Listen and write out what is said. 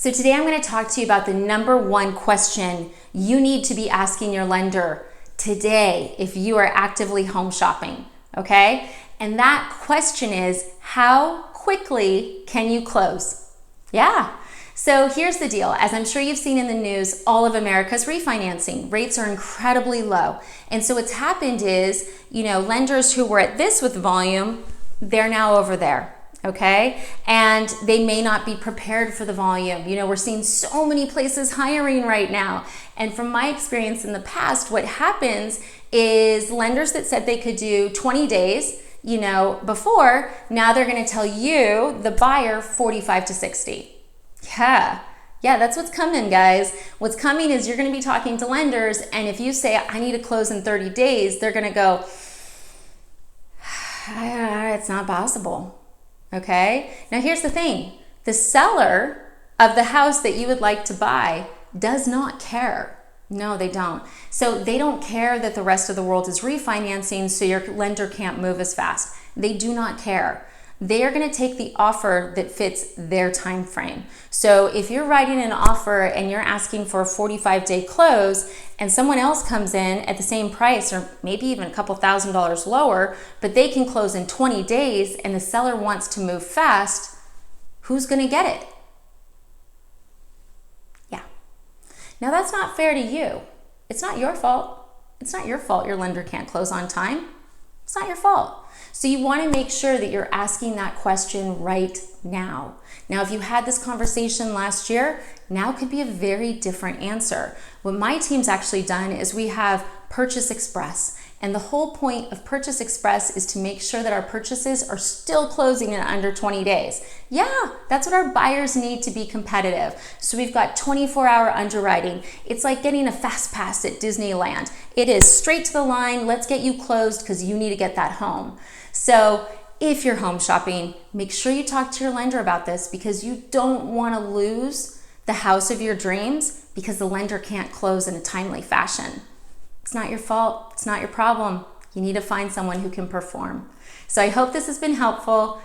So today I'm going to talk to you about the number one question you need to be asking your lender today if you are actively home shopping, okay? And that question is, how quickly can you close? Yeah. So here's the deal. As I'm sure you've seen in the news, all of America's refinancing rates are incredibly low. And so what's happened is, lenders who were at this with volume, they're now over there. Okay, and they may not be prepared for the volume. We're seeing so many places hiring right now. And from my experience in the past, what happens is lenders that said they could do 20 days, before, now they're going to tell you, the buyer, 45 to 60. Yeah, that's what's coming, guys. What's coming is you're going to be talking to lenders, and if you say, I need to close in 30 days, they're going to go, it's not possible. Okay, now here's the thing. The seller of the house that you would like to buy does not care. No, they don't. So they don't care that the rest of the world is refinancing, so your lender can't move as fast. They do not care. They are going to take the offer that fits their time frame. So if you're writing an offer and you're asking for a 45-day close and someone else comes in at the same price or maybe even a couple $1,000s lower, but they can close in 20 days and the seller wants to move fast, who's going to get it? Yeah. Now that's not fair to you. It's not your fault. It's not your fault your lender can't close on time. It's not your fault. So you want to make sure that you're asking that question right now. Now, if you had this conversation last year, now could be a very different answer. What my team's actually done is we have Purchase Express. And the whole point of Purchase Express is to make sure that our purchases are still closing in under 20 days. Yeah, that's what our buyers need to be competitive. So we've got 24-hour underwriting. It's like getting a fast pass at Disneyland. It is straight to the line. Let's get you closed because you need to get that home. So if you're home shopping, make sure you talk to your lender about this because you don't want to lose the house of your dreams because the lender can't close in a timely fashion. It's not your fault. It's not your problem. You need to find someone who can perform. So I hope this has been helpful.